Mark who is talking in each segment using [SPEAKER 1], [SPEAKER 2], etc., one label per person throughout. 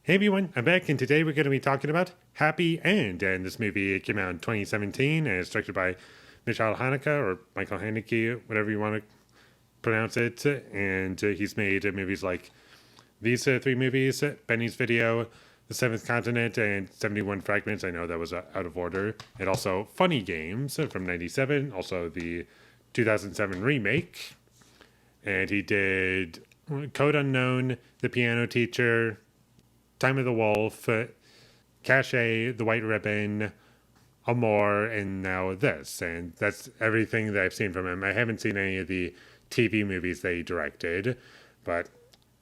[SPEAKER 1] Hey everyone, I'm back, and today we're going to be talking about Happy End. And this movie came out in 2017 and it's directed by Michael Haneke or Michael Haneke, whatever you want to pronounce it. And he's made movies like these three movies: Benny's Video, The Seventh Continent, and 71 Fragments. I know that was out of order. And also Funny Games from '97, also the 2007 remake. And he did Code Unknown, The Piano Teacher, Time of the Wolf, Cache, The White Ribbon, Amor, and now this. And that's everything that I've seen from him. I haven't seen any of the TV movies that he directed, but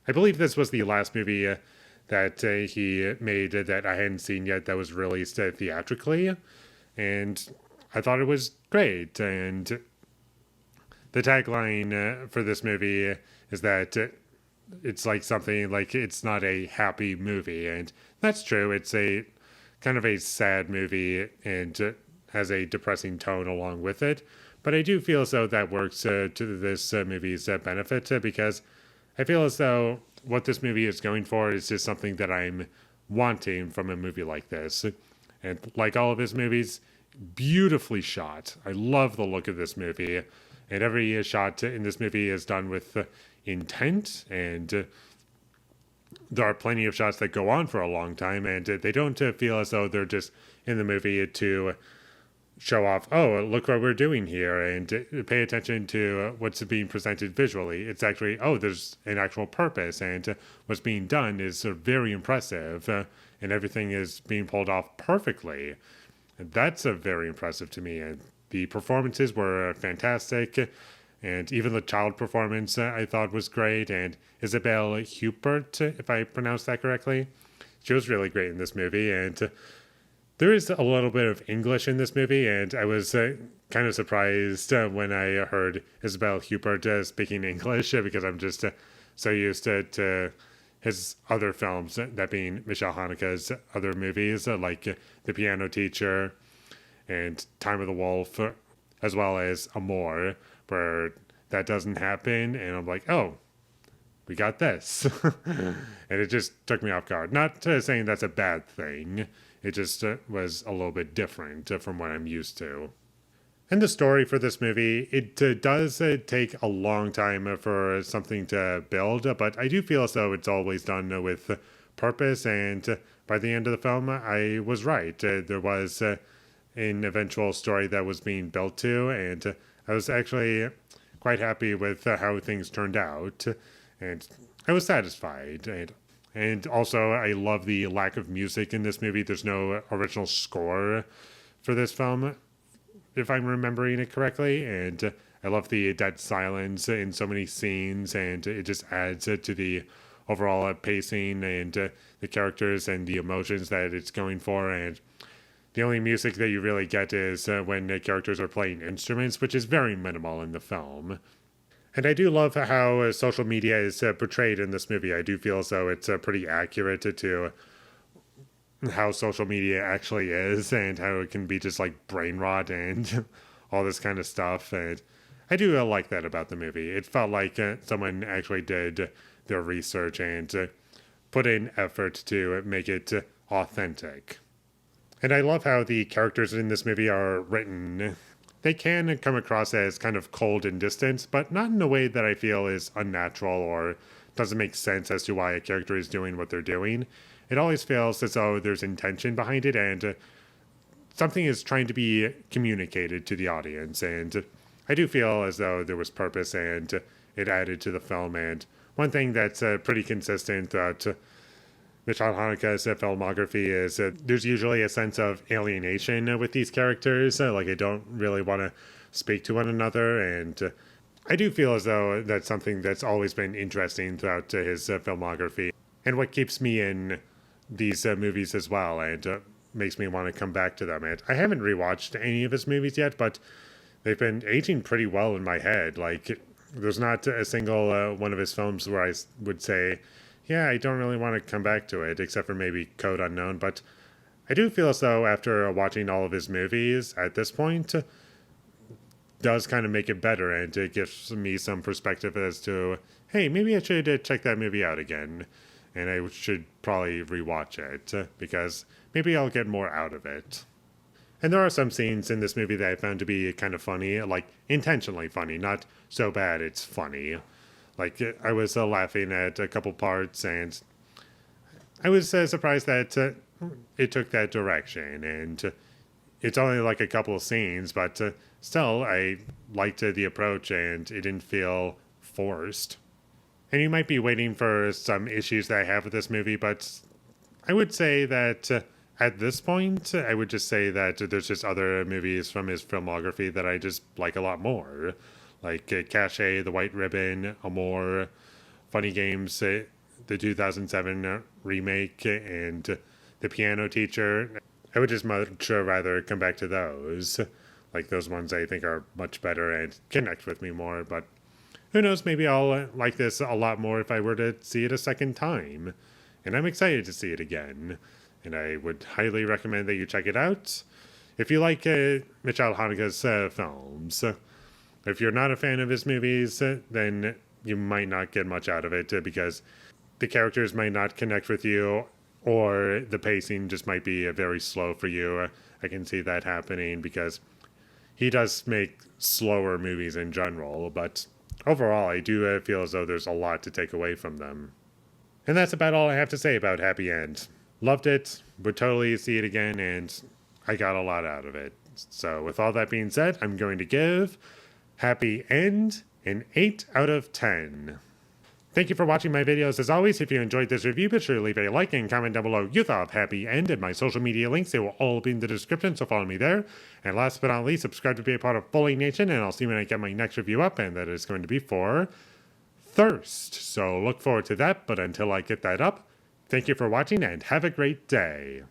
[SPEAKER 1] I believe this was the last movie that he made that I hadn't seen yet that was released theatrically. And I thought it was great. And the tagline for this movie is that it's like something like it's not a happy movie, and that's true. It's a kind of a sad movie and has a depressing tone along with it. But I do feel as though that works to this movie's benefit because I feel as though what this movie is going for is just something that I'm wanting from a movie like this. And like all of his movies, beautifully shot. I love the look of this movie, and every shot in this movie is done with intent, and there are plenty of shots that go on for a long time, and they don't feel as though they're just in the movie to show off, oh, look what we're doing here, and pay attention to what's being presented visually. It's actually, oh, there's an actual purpose, and what's being done is very impressive, and everything is being pulled off perfectly. And that's very impressive to me. And the performances were fantastic, and even the child performance I thought was great. And Isabelle Huppert, if I pronounced that correctly, she was really great in this movie. And there is a little bit of English in this movie, and I was kind of surprised when I heard Isabelle Huppert speaking English because I'm just so used to his other films, that being Michel Haneke's other movies like The Piano Teacher and Time of the Wolf, as well as Amor, where that doesn't happen, and I'm like, oh, we got this. And it just took me off guard. Not saying that's a bad thing, it just was a little bit different from what I'm used to. And the story for this movie, it does take a long time for something to build, but I do feel as though it's always done with purpose, and by the end of the film, I was right. There was an eventual story that was being built to, and I was actually quite happy with how things turned out, and I was satisfied. And also, I love the lack of music in this movie. There's no original score for this film, if I'm remembering it correctly, and I love the dead silence in so many scenes, and it just adds to the overall pacing and the characters and the emotions that it's going for. And the only music that you really get is when characters are playing instruments, which is very minimal in the film. And I do love how social media is portrayed in this movie. I do feel as though it's pretty accurate to how social media actually is, and how it can be just like brain rot and all this kind of stuff. And I do like that about the movie. It felt like someone actually did their research and put in effort to make it authentic. And I love how the characters in this movie are written. They can come across as kind of cold and distant, but not in a way that I feel is unnatural or doesn't make sense as to why a character is doing what they're doing. It always feels as though there's intention behind it, and something is trying to be communicated to the audience. And I do feel as though there was purpose, and it added to the film. And one thing that's pretty consistent throughout Michel Haneke's filmography is there's usually a sense of alienation with these characters. Like, they don't really want to speak to one another. And I do feel as though that's something that's always been interesting throughout his filmography, and what keeps me in these movies as well, and makes me want to come back to them. And I haven't rewatched any of his movies yet, but they've been aging pretty well in my head. Like, there's not a single one of his films where I would say, yeah, I don't really want to come back to it, except for maybe Code Unknown. But I do feel as though after watching all of his movies at this point, does kind of make it better, and it gives me some perspective as to, hey, maybe I should check that movie out again. and I should probably rewatch it because maybe I'll get more out of it. And there are some scenes in this movie that I found to be kind of funny, like intentionally funny, not so bad it's funny. Like, I was laughing at a couple parts, and I was surprised that it took that direction. And it's only like a couple of scenes, but still, I liked the approach, and it didn't feel forced. And you might be waiting for some issues that I have with this movie, but I would say that at this point, I would just say that there's just other movies from his filmography that I just like a lot more. Like Cache, The White Ribbon, Amour, Funny Games, the 2007 remake, and The Piano Teacher. I would just much rather come back to those. Like those ones I think are much better and connect with me more, but who knows, maybe I'll like this a lot more if I were to see it a second time. And I'm excited to see it again. And I would highly recommend that you check it out. If you like Michal Haneke's films, if you're not a fan of his movies, then you might not get much out of it because the characters might not connect with you, or the pacing just might be very slow for you. I can see that happening because he does make slower movies in general, but overall, I do feel as though there's a lot to take away from them. And that's about all I have to say about Happy End. Loved it, would totally see it again, and I got a lot out of it. So with all that being said, I'm going to give Happy End an 8 out of 10. Thank you for watching my videos. As always, if you enjoyed this review, be sure to leave a like and comment down below your thought of Happy End, and my social media links, they will all be in the description, so follow me there. And last but not least, subscribe to be a part of Foley Nation, and I'll see you when I get my next review up, and that is going to be for Thirst. So look forward to that, but until I get that up, thank you for watching and have a great day.